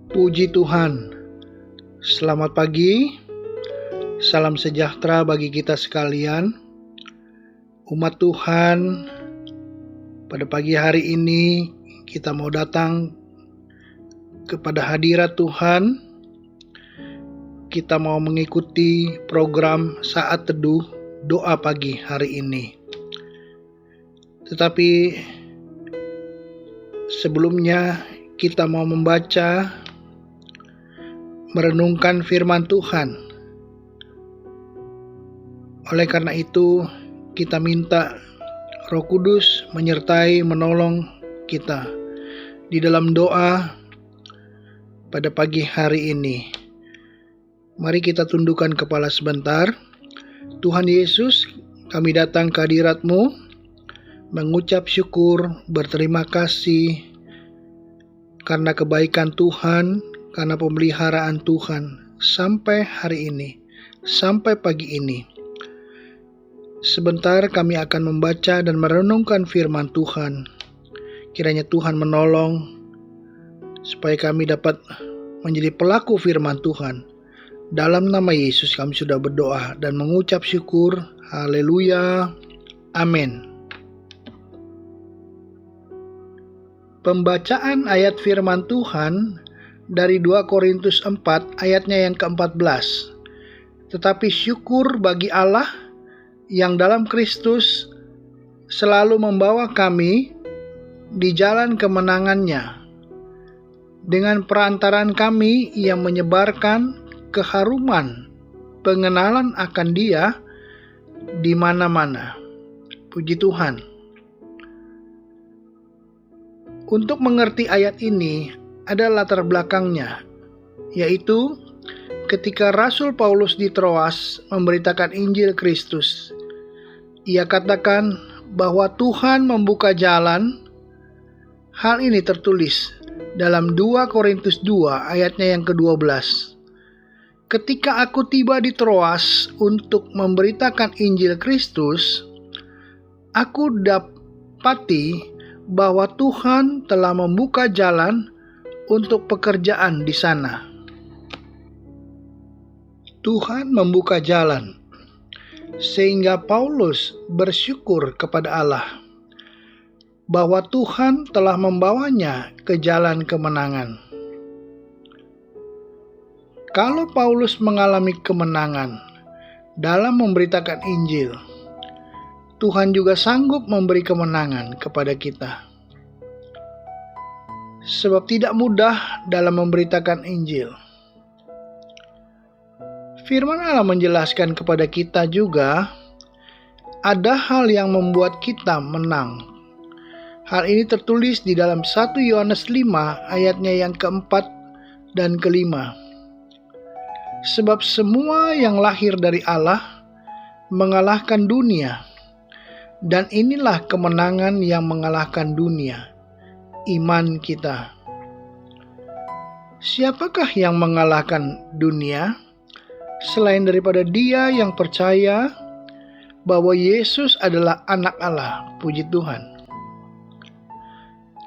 Puji Tuhan. Selamat pagi. Salam sejahtera bagi kita sekalian. Umat Tuhan, pada pagi hari ini kita mau datang kepada hadirat Tuhan. Kita mau mengikuti program Saat Teduh Doa Pagi hari ini. Tetapi sebelumnya kita mau merenungkan firman Tuhan. Oleh karena itu, kita minta Roh Kudus menyertai, menolong kita di dalam doa pada pagi hari ini. Mari kita tundukkan kepala sebentar. Tuhan Yesus, kami datang ke hadirat-Mu, mengucap syukur, berterima kasih karena kebaikan Tuhan, karena pemeliharaan Tuhan sampai hari ini, sampai pagi ini. Sebentar kami akan membaca dan merenungkan firman Tuhan. Kiranya Tuhan menolong supaya kami dapat menjadi pelaku firman Tuhan. Dalam nama Yesus kami sudah berdoa dan mengucap syukur. Haleluya. Amin. Pembacaan ayat firman Tuhan dari 2 Korintus 4 ayatnya yang ke-14. Tetapi syukur bagi Allah yang dalam Kristus selalu membawa kami di jalan kemenangannya. Dengan perantaran kami ia menyebarkan keharuman pengenalan akan Dia di mana-mana. Puji Tuhan. Untuk mengerti ayat ini ada latar belakangnya, yaitu ketika Rasul Paulus di Troas memberitakan Injil Kristus. Ia katakan bahwa Tuhan membuka jalan. Hal ini tertulis dalam 2 Korintus 2 ayatnya yang ke-12. Ketika aku tiba di Troas untuk memberitakan Injil Kristus, aku dapati bahwa Tuhan telah membuka jalan untuk pekerjaan di sana. Tuhan membuka jalan sehingga Paulus bersyukur kepada Allah bahwa Tuhan telah membawanya ke jalan kemenangan. Kalau Paulus mengalami kemenangan dalam memberitakan Injil, Tuhan juga sanggup memberi kemenangan kepada kita. Sebab tidak mudah dalam memberitakan Injil. Firman Allah menjelaskan kepada kita juga ada hal yang membuat kita menang. Hal ini tertulis di dalam 1 Yohanes 5 ayatnya yang ke-4 dan ke-5. Sebab semua yang lahir dari Allah mengalahkan dunia. Dan inilah kemenangan yang mengalahkan dunia, iman kita. Siapakah yang mengalahkan dunia selain daripada dia yang percaya bahwa Yesus adalah anak Allah? Puji Tuhan.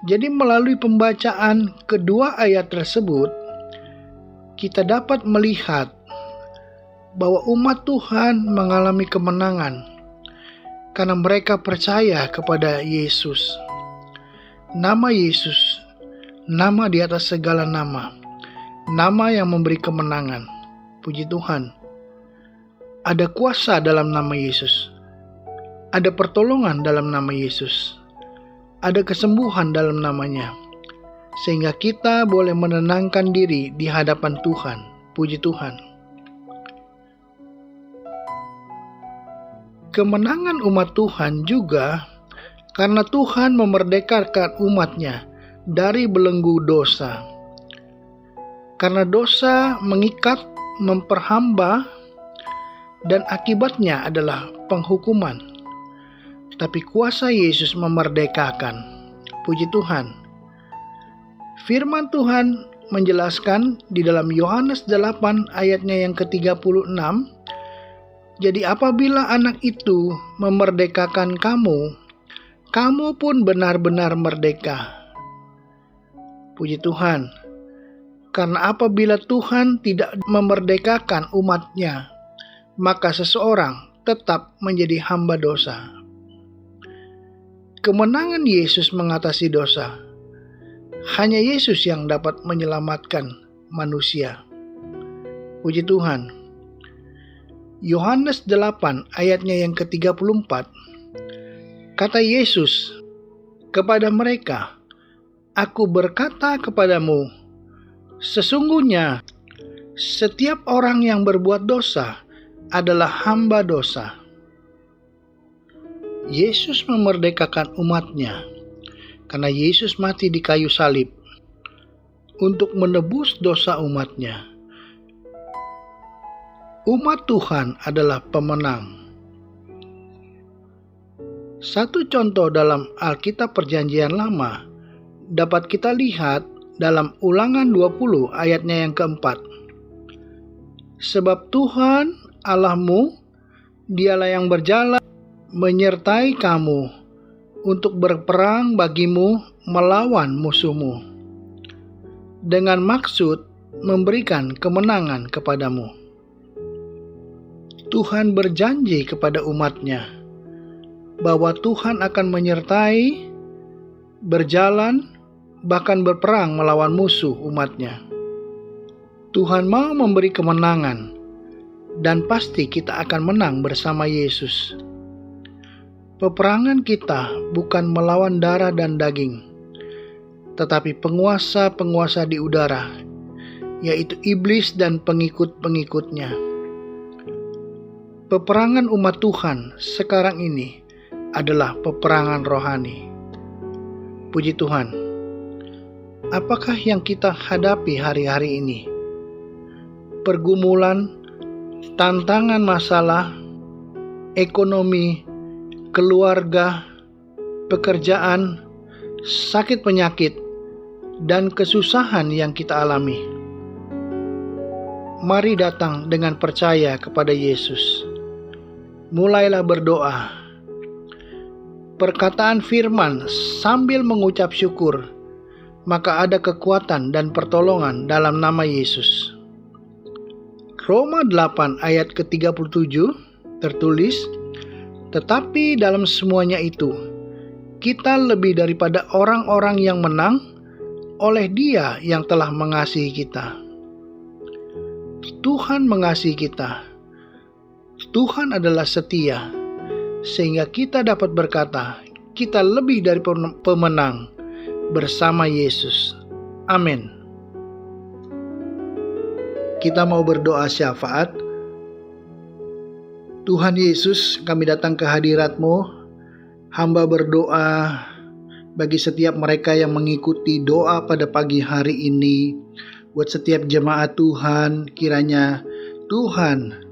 Jadi melalui pembacaan kedua ayat tersebut, kita dapat melihat bahwa umat Tuhan mengalami kemenangan karena mereka percaya kepada Yesus. Nama Yesus, nama di atas segala nama. Nama yang memberi kemenangan. Puji Tuhan. Ada kuasa dalam nama Yesus. Ada pertolongan dalam nama Yesus. Ada kesembuhan dalam namanya. Sehingga kita boleh menenangkan diri di hadapan Tuhan. Puji Tuhan. Kemenangan umat Tuhan juga karena Tuhan memerdekakan umatnya dari belenggu dosa. Karena dosa mengikat, memperhamba, dan akibatnya adalah penghukuman. Tapi kuasa Yesus memerdekakan. Puji Tuhan. Firman Tuhan menjelaskan di dalam Yohanes 8 ayatnya yang ke-36. Jadi apabila anak itu memerdekakan kamu, kamu pun benar-benar merdeka. Puji Tuhan. Karena apabila Tuhan tidak memerdekakan umat-Nya, maka seseorang tetap menjadi hamba dosa. Kemenangan Yesus mengatasi dosa. Hanya Yesus yang dapat menyelamatkan manusia. Puji Tuhan. Yohanes 8 ayatnya yang ke-34. Kata Yesus kepada mereka, "Aku berkata kepadamu, sesungguhnya setiap orang yang berbuat dosa adalah hamba dosa." Yesus memerdekakan umat-Nya karena Yesus mati di kayu salib untuk menebus dosa umat-Nya. Umat Tuhan adalah pemenang. Satu contoh dalam Alkitab Perjanjian Lama dapat kita lihat dalam Ulangan 20 ayatnya yang keempat. Sebab Tuhan Allahmu, Dialah yang berjalan menyertai kamu untuk berperang bagimu melawan musuhmu, dengan maksud memberikan kemenangan kepadamu. Tuhan berjanji kepada umat-Nya bahwa Tuhan akan menyertai, berjalan, bahkan berperang melawan musuh umat-Nya. Tuhan mau memberi kemenangan, dan pasti kita akan menang bersama Yesus. Peperangan kita bukan melawan darah dan daging, tetapi penguasa-penguasa di udara, yaitu iblis dan pengikut-pengikutnya. Peperangan umat Tuhan sekarang ini adalah peperangan rohani. Puji Tuhan. Apakah yang kita hadapi hari-hari ini? Pergumulan, tantangan masalah, ekonomi, keluarga, pekerjaan, sakit penyakit, dan kesusahan yang kita alami. Mari datang dengan percaya kepada Yesus. Mulailah berdoa. Perkataan firman sambil mengucap syukur, maka ada kekuatan dan pertolongan dalam nama Yesus. Roma 8 ayat ke-37 tertulis, "Tetapi dalam semuanya itu, kita lebih daripada orang-orang yang menang oleh Dia yang telah mengasihi kita." Tuhan mengasihi kita. Tuhan adalah setia, sehingga kita dapat berkata, kita lebih dari pemenang bersama Yesus. Amin. Kita mau berdoa syafaat. Tuhan Yesus, kami datang ke hadirat-Mu. Hamba berdoa bagi setiap mereka yang mengikuti doa pada pagi hari ini. Buat setiap jemaat Tuhan, kiranya Tuhan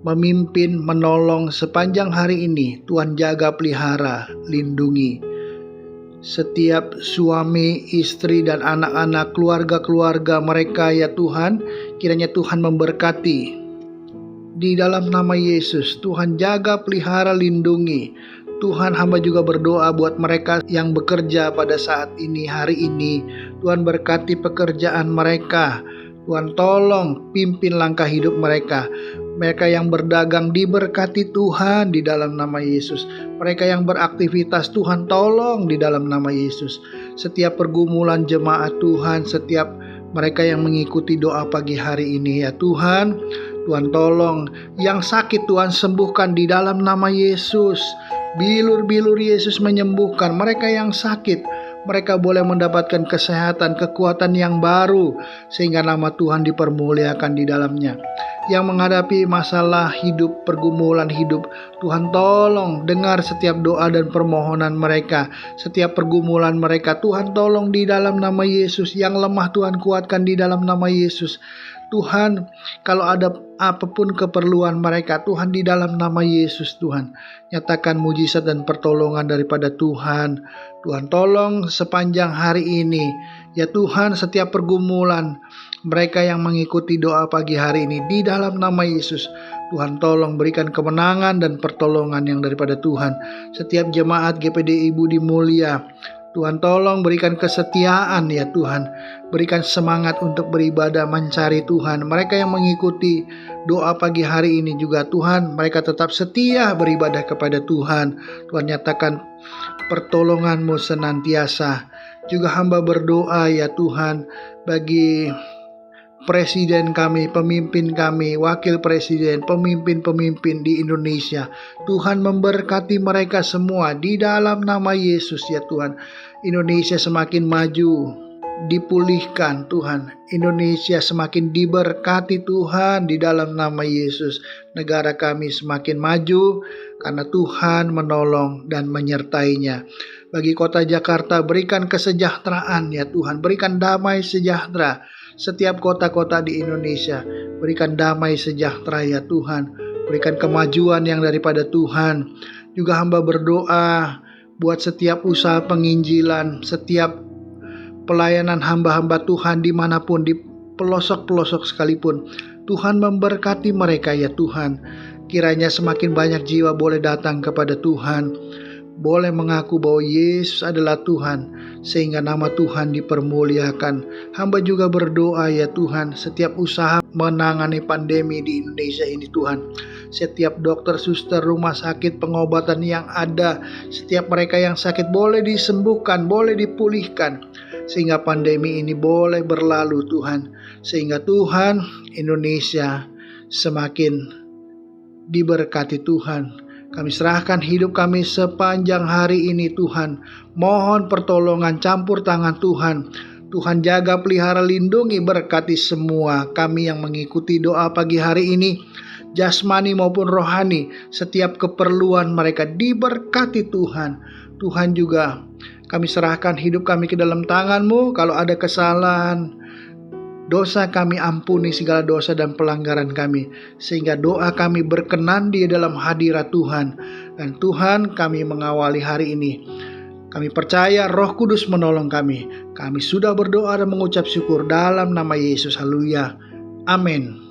memimpin, menolong sepanjang hari ini. Tuhan jaga, pelihara, lindungi setiap suami, istri, dan anak-anak, keluarga-keluarga mereka ya Tuhan. Kiranya Tuhan memberkati. Di dalam nama Yesus, Tuhan jaga, pelihara, lindungi. Tuhan, hamba juga berdoa buat mereka yang bekerja pada saat ini, hari ini. Tuhan berkati pekerjaan mereka. Tuhan tolong pimpin langkah hidup mereka. Mereka yang berdagang diberkati Tuhan di dalam nama Yesus. Mereka yang beraktivitas Tuhan tolong di dalam nama Yesus. Setiap pergumulan jemaat Tuhan, setiap mereka yang mengikuti doa pagi hari ini ya Tuhan. Tuhan tolong yang sakit Tuhan sembuhkan di dalam nama Yesus. Bilur-bilur Yesus menyembuhkan mereka yang sakit. Mereka boleh mendapatkan kesehatan, kekuatan yang baru, sehingga nama Tuhan dipermuliakan di dalamnya. Yang menghadapi masalah hidup, pergumulan hidup, Tuhan tolong dengar setiap doa dan permohonan mereka. Setiap pergumulan mereka, Tuhan tolong di dalam nama Yesus. Yang lemah Tuhan kuatkan di dalam nama Yesus. Tuhan, kalau ada apapun keperluan mereka, Tuhan di dalam nama Yesus Tuhan, nyatakan mujizat dan pertolongan daripada Tuhan. Tuhan tolong sepanjang hari ini, ya Tuhan, setiap pergumulan mereka yang mengikuti doa pagi hari ini di dalam nama Yesus. Tuhan tolong berikan kemenangan dan pertolongan yang daripada Tuhan. Setiap jemaat GPDI Budi Mulia, Tuhan tolong berikan kesetiaan ya Tuhan. Berikan semangat untuk beribadah mencari Tuhan. Mereka yang mengikuti doa pagi hari ini juga Tuhan, mereka tetap setia beribadah kepada Tuhan. Tuhan nyatakan pertolongan-Mu senantiasa. Juga hamba berdoa ya Tuhan bagi presiden kami, pemimpin kami, wakil presiden, pemimpin-pemimpin di Indonesia. Tuhan memberkati mereka semua di dalam nama Yesus ya Tuhan. Indonesia semakin maju, dipulihkan Tuhan. Indonesia semakin diberkati Tuhan di dalam nama Yesus. Negara kami semakin maju karena Tuhan menolong dan menyertainya. Bagi kota Jakarta berikan kesejahteraan ya Tuhan. Berikan damai sejahtera. Setiap kota-kota di Indonesia berikan damai sejahtera ya Tuhan. Berikan kemajuan yang daripada Tuhan. Juga hamba berdoa buat setiap usaha penginjilan, setiap pelayanan hamba-hamba Tuhan dimanapun, di pelosok-pelosok sekalipun. Tuhan memberkati mereka ya Tuhan. Kiranya semakin banyak jiwa boleh datang kepada Tuhan, boleh mengaku bahwa Yesus adalah Tuhan, sehingga nama Tuhan dipermuliakan. Hamba juga berdoa ya Tuhan, setiap usaha menangani pandemi di Indonesia ini Tuhan, setiap dokter, suster, rumah sakit, pengobatan yang ada, setiap mereka yang sakit boleh disembuhkan, boleh dipulihkan, sehingga pandemi ini boleh berlalu Tuhan, sehingga Tuhan Indonesia semakin diberkati Tuhan. Kami serahkan hidup kami sepanjang hari ini Tuhan. Mohon pertolongan campur tangan Tuhan. Tuhan jaga, pelihara, lindungi, berkati semua kami yang mengikuti doa pagi hari ini. Jasmani maupun rohani, setiap keperluan mereka diberkati Tuhan. Tuhan juga kami serahkan hidup kami ke dalam tangan-Mu. Kalau ada kesalahan, dosa kami ampuni segala dosa dan pelanggaran kami, sehingga doa kami berkenan di dalam hadirat Tuhan. Dan Tuhan, kami mengawali hari ini, kami percaya Roh Kudus menolong kami. Kami sudah berdoa dan mengucap syukur dalam nama Yesus. Haleluya. Amin.